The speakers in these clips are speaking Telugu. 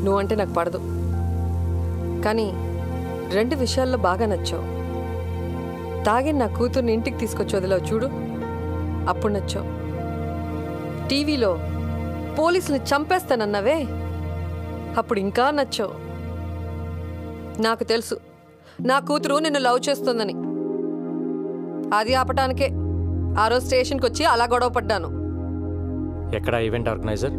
నువ్వంటే నాకు పడదు, కానీ 2 విషయాల్లో బాగా నచ్చావు. తాగి నా కూతుర్ని ఇంటికి తీసుకొచ్చి వదిలావు చూడు, అప్పుడు నచ్చావు. టీవీలో పోలీసుని చంపేస్తానన్నావే, అప్పుడు ఇంకా నచ్చావు. నాకు తెలుసు నా కూతురు నిన్ను లవ్ చేస్తుందని. అది ఆపటానికే ఆ రోజు స్టేషన్కి వచ్చి అలా గొడవ పడ్డాను. ఎక్కడ ఈవెంట్ ఆర్గనైజర్?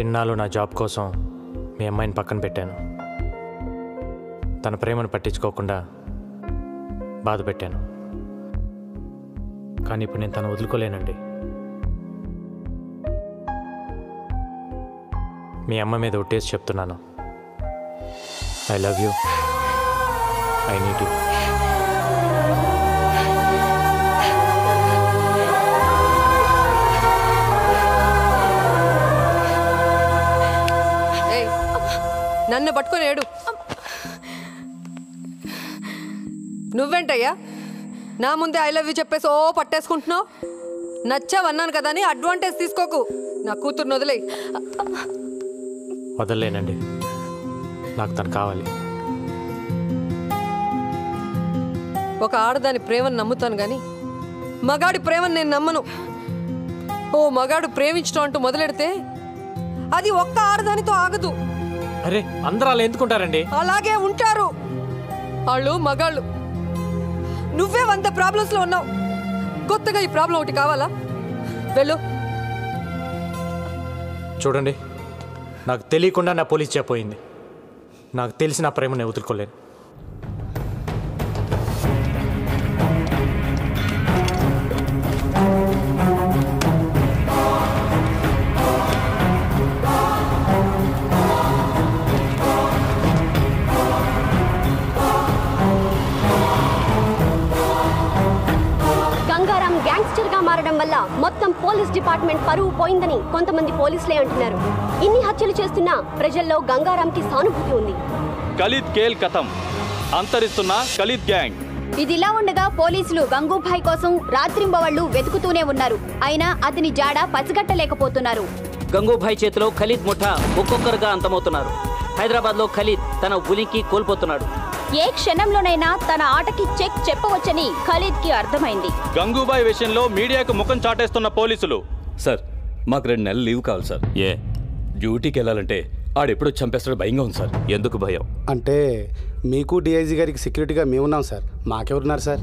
ఇన్నాళ్ళు నా జాబ్ కోసం మీ అమ్మాయిని పక్కన పెట్టాను. తన ప్రేమను పట్టించుకోకుండా బాధ పెట్టాను. కానీ ఇప్పుడు నేను తను వదులుకోలేనండి. మీ అమ్మ మీద ఒట్టేసి చెప్తున్నాను, I love you, I need you. నన్ను పట్టుకొని ఏడు. నువ్వేంటయ్యా నా ముందే ఐ లవ్ యూ చెప్పేసి పట్టేసుకుంటున్నావు? నచ్చావన్నాను కదా అని అడ్వాంటేజ్ తీసుకోకు. నా కూతుర్ని వదిలేయి. వదలలేనండి, నాకు తను కావాలి. ఒక ఆడదాని ప్రేమను నమ్ముతాను కానీ మగాడి ప్రేమను నేను నమ్మను. మగాడు ప్రేమించడం అంటూ మొదలెడితే అది ఒక్క ఆడదానితో ఆగదు. అరే, అందరూ అలా ఎందుకుంటారండి? అలాగే ఉంటారు వాళ్ళు మగాళ్ళు. నువ్వే 100 ప్రాబ్లమ్స్ లో ఉన్నావు, కొత్తగా ఈ ప్రాబ్లం ఒకటి కావాలా? వెళ్ళు. చూడండి, నాకు తెలియకుండా నా పోలీస్ చెప్పోయింది. నాకు తెలిసి నా ప్రేమను వదులుకోలేను. మారడం వల్ల మొత్తం పోలీస్ డిపార్ట్మెంట్ పరువు పోయిందని కొంతమంది పోలీసులే అంటున్నారు. ఇన్ని హత్యలు చేస్తున్నా ప్రజల్లో గంగారాంకి సానుభూతి ఉంది. ఖలీద్ కేల్ కథం, అంతరిస్తున్న ఖలీద్ గ్యాంగ్. ఇదిలా ఉండగా పోలీసులు గంగూభాయ్ కోసం రాత్రింబవళ్లు వెతుకుతూనే ఉన్నారు. అయినా అతని జాడ పసిగట్టలేకపోతున్నారు. గంగూభాయ్ చేతిలో ఖలీద్ ముఠా ఒక్కొక్కరుగా అంతమవుతున్నారు. హైదరాబాద్ లో ఖలీద్ తన ఉనికి కోల్పోతున్నాడు. ఏ క్షణంలోనైనా తన ఆటకి చెక్ చెప్పవచ్చని ఖలీద్ కి అర్థమైంది. గంగూబాయ్ విషయంలో మీడియాకు ముఖం చాటేస్తున్న పోలీసులు. సార్, మాకు 2 నెలలు లీవ్ కావాలి సార్. ఏ డ్యూటీకి వెళ్ళాలంటే ఆడెప్పుడు చంపేస్తాడో భయంగా ఉంది సార్. ఎందుకు భయం? అంటే మీకు డిఐజీ గారికి సెక్యూరిటీగా మేమున్నాం సార్, మాకెవరున్నారు సార్?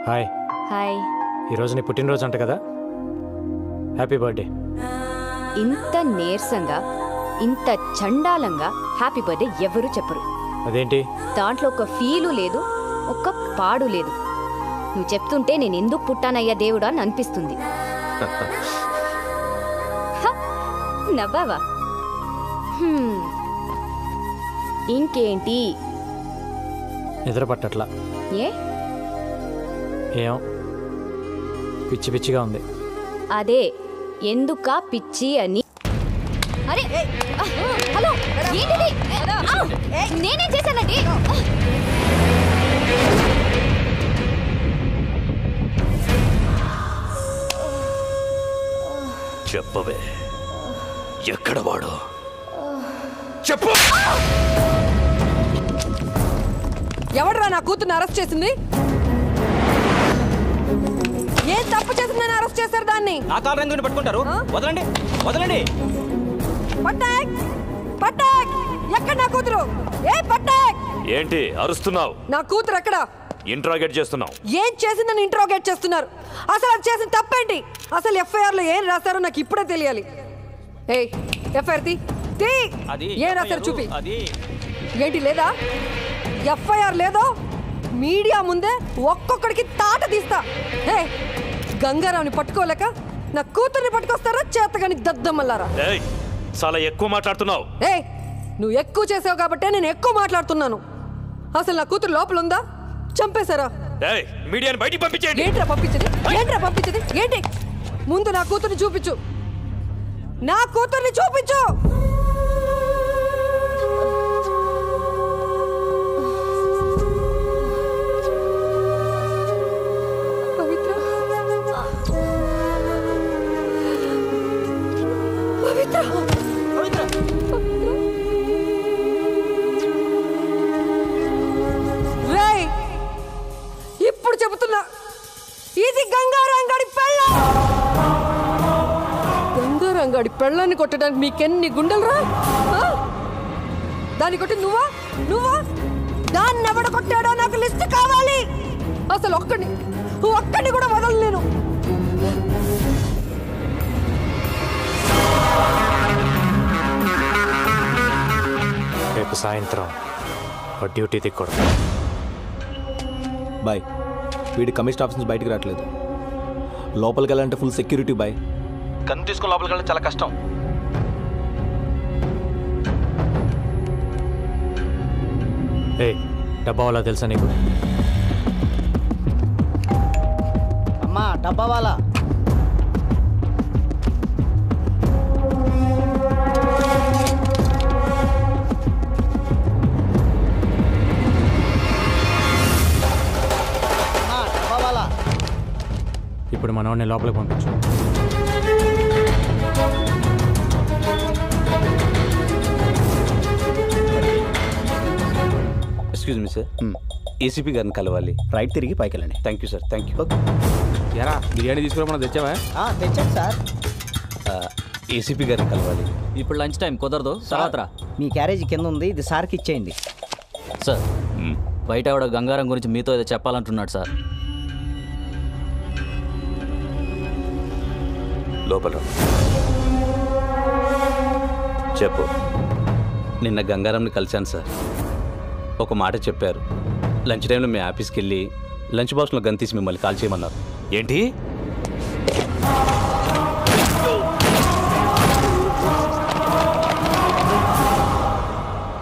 హాయ్. హాయ్. ఈరోజు నీ పుట్టినరోజు అంట కదా, హ్యాపీ బర్త్డే. ఇంత నీరసంగా ఇంత చండాలంగా హ్యాపీ బర్త్డే ఎవరు చెప్పరు. అదేంటి? దాంట్లో ఒక ఫీలు లేదు, ఒక పాడు లేదు. నువ్వు చెప్తుంటే నేను ఎందుకు పుట్టానయ్యా దేవుడా అని అనిపిస్తుంది. నవ్వావా? ఇంకేంటి? నిద్ర పట్టట్లా. ఏం పిచ్చి పిచ్చిగా ఉంది. అదే ఎందుకా పిచ్చి అని. అరే హలో, ఏంటిది? నేనేం చేశానండి? చెప్పవే, ఎక్కడ వాడు? చెప్పు. ఎవడరా నా కూతుర్ని అరెస్ట్ చేసింది? ఏం తప్పు చేసిందని అరెస్ట్ చేశారు దాన్ని? ఆ కారు ఎందుకు పట్టుకుంటారు? వదలండి, వదలండి. పట్టాక్, పట్టాక్, ఎక్కడ నా కూతురు? ఏ పట్టాక్! ఏంటి అరుస్తున్నావు? నా కూతురు ఎక్కడ? ఇంట్రాగేట్ చేస్తున్నావు. ఏం చేసిందని ఇంట్రాగేట్ చేస్తున్నారు? అసలు అది చేసిన తప్పేంటి? అసలు ఎఫ్ఐఆర్ లో ఏం రాశారో నాకు ఇప్పుడే తెలియాలి. ఏయ్, ఎఫ్ఐఆర్ తీ. ఏం రాశారు చూపి. ఏంటి లేదా? ఎఫ్ఐఆర్ లేదో మీడియా ముందే ఒక్కొక్కడికి తాట తీస్తా. హే, గంగారావుని పట్టుకోలేక నా కూతుర్ని పట్టుకొస్తారా చేతగాని దద్దమ్మల్లారా? చాలా ఎక్కువ మాట్లాడుతున్నావు. ఏయ్, నువ్వు ఎక్కువ చేసావు కాబట్టే నేను ఎక్కువ మాట్లాడుతున్నాను. అసలు నా కూతురు లోపల ఉందా? చంపేశారా? మీడియాని బయటికి పంపించేయండి. ఏంట్రా పంపించేది? ఏంట్రా పంపించేది? ఏంటి? ముందు నా కూతుర్ని చూపించు. నా కూతుర్ని చూపించు. పవిత్ర పవిత్ర రేయ్, ఇప్పుడు చెబుతున్నా, ఇది గంగారంగడి పెళ్ళ. గంగారంగడి పెళ్ళాన్ని కొట్టడానికి మీకెన్ని గుండెలరా? దాన్ని కొట్టి నువ్వా దాన్ని ఎవడ కొట్టాడో నాకు లిస్ట్ కావాలి. అసలు ఒక్కడిని కూడా వదలలేను. రేపు సాయంత్రం డ్యూటీ దిక్కూడదు. బాయ్, వీడి కమిషన్ ఆఫీస్ నుంచి బయటకు రావట్లేదు. లోపలికి వెళ్ళాలంటే ఫుల్ సెక్యూరిటీ బాయ్. కన్ను తీసుకుని లోపలికి వెళ్ళడం చాలా కష్టం. ఏ డబ్బా వాళ్ళ తెలుసా నీకు? అమ్మా డబ్బా వాళ్ళ. ఇప్పుడు మనవాడిని లోపలికి పంపించు. ఎక్స్క్యూజ్ మీ సార్, ఏసీపీ గారిని కలవాలి. రైట్ తిరిగి పైకి వెళ్ళండి. Thank you sir. Thank you. ఎరా బిర్యానీ తీసుకురామన్నా తెచ్చావా? తెచ్చాను సార్. ఏసీపీ గారిని కలవాలి. ఇప్పుడు లంచ్ టైం కుదరదు, తర్వాత రా. మీ క్యారేజీ కింద ఉంది, ఇది సార్కి ఇచ్చేయండి. సార్, బయట ఆవిడ గంగారం గురించి మీతో ఏదో చెప్పాలంటున్నాడు సార్. లోపల చెప్పు. నిన్న గంగారంని కలిశాను సార్. ఒక మాట చెప్పారు. లంచ్ టైంలో మీ ఆఫీస్కి వెళ్ళి లంచ్ బాక్స్లో గన్ తీసి మిమ్మల్ని కాల్ చేయమన్నారు. ఏంటి?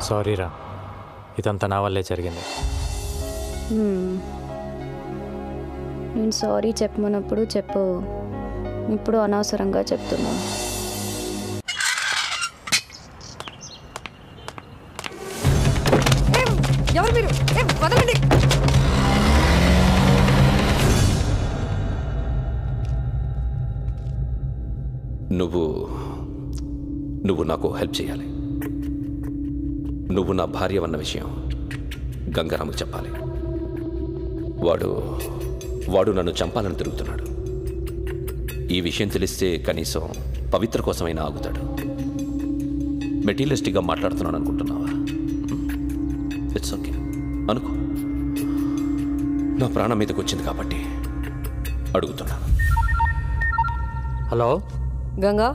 సారీరా, ఇదంతా నా వల్లే జరిగింది. నేను సారీ చెప్పమన్నప్పుడు చెప్పు, ఇప్పుడు అనవసరంగా చెప్తున్నాను. ఎవరు మీరు? వదలండి. నువ్వు నాకు హెల్ప్ చేయాలి. నువ్వు నా భార్య అన్న విషయం గంగారాముకి చెప్పాలి. వాడు నన్ను చంపాలని తిరుగుతున్నాడు. ఈ విషయం తెలిస్తే కనీసం పవిత్ర కోసమైనా ఆగుతాడు. మెటీరియలిస్టిక్గా మాట్లాడుతున్నాను అనుకుంటున్నావా? ఇట్స్ ఓకే అనుకో. నా ప్రాణం మీదకి వచ్చింది కాబట్టి అడుగుతున్నా. హలో గంగా,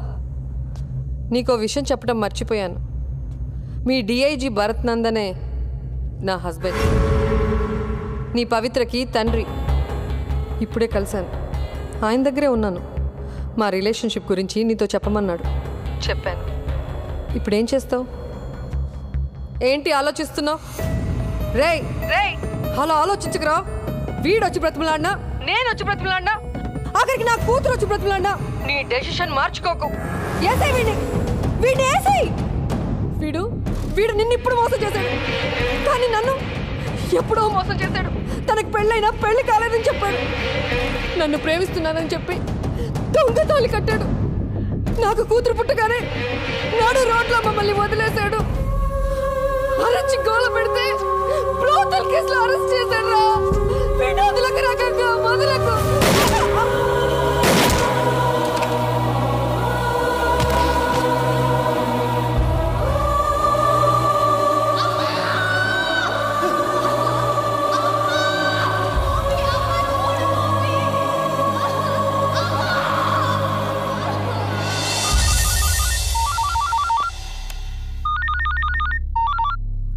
నీకో విషయం చెప్పడం మర్చిపోయాను. మీ డిఐజీ భరత్ నందనే నా హస్బెండ్, నీ పవిత్రకి తండ్రి. ఇప్పుడే కలిశాను, ఆయన దగ్గరే ఉన్నాను. మా రిలేషన్షిప్ గురించి నీతో చెప్పమన్నాడు, చెప్పాను. ఇప్పుడేం చేస్తావు? ఏంటి ఆలోచిస్తున్నావు? రేయ్ రేయ్, అలా ఆలోచించకురా. వీడొచ్చి బ్రతిమలాడినా, నేను వచ్చి బ్రతిమలాడినా, ఆఖరికి నా కూతురు వచ్చి బ్రతిమలాడినా నీ డెసిషన్ మార్చుకోకు. ఏసై వీడిని ఏసై. వీడు నిన్ను ఇప్పుడు మోసం చేశాడు, కానీ నన్ను ఎప్పుడో మోసం చేశాడు. తనకు పెళ్ళైనా పెళ్లి కాలేదని చెప్పాడు. నన్ను ప్రేమిస్తున్నానని చెప్పి దొంగ తాళి కట్టాడు. నాకు కూతురు పుట్టగానే నాడు రోడ్లో మమ్మల్ని వదిలేశాడు. అరచి గోల పెడితే బ్రోతల్ కేసులో అరెస్ట్ చేశాడు రా. వీడు వదలకు రకంగా వదలకు.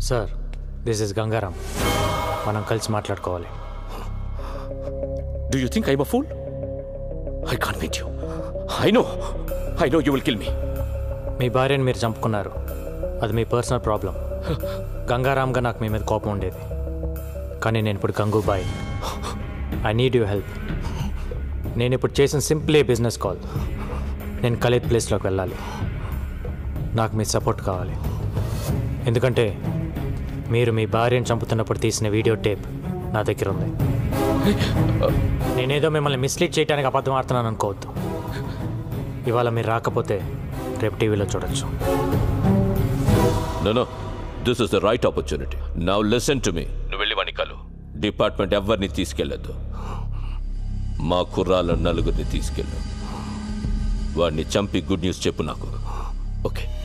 Sir, this is Gangaram. మనం కలిసి మాట్లాడుకోవాలి. Do you think I'm a fool? I can't meet you. I know you will kill me. మీ భార్యని మీరు చంపుకున్నారు, అది మీ పర్సనల్ ప్రాబ్లం. గంగారాంగా నాకు మీ మీద కోపం ఉండేది, కానీ నేను ఇప్పుడు Gangubai. I need you help. నేను ఇప్పుడు చేసిన సింప్లీ బిజినెస్ కాల్. నేను ఖలీద్ ప్లేస్లోకి వెళ్ళాలి. నాకు మీ సపోర్ట్ కావాలి. ఎందుకంటే మీరు మీ భార్యను చంపుతున్నప్పుడు తీసిన వీడియో టేప్ నా దగ్గర ఉంది. నేనేదో మిమ్మల్ని మిస్లీడ్ చేయడానికి అబద్ధం ఆడుతున్నాను అనుకోవద్దు. ఇవాళ మీరు రాకపోతే రేపు టీవీలో చూడొచ్చు. No, this is the right opportunity. Now listen to me. నువ్వు వెళ్ళి వాడిని కలు. డిపార్ట్మెంట్ ఎవరిని తీసుకెళ్ళొద్దు. మా కుర్రాళ్ళ నలుగురిని తీసుకెళ్ళు. వాడిని చంపి గుడ్ న్యూస్ చెప్పు నాకు. ఓకే.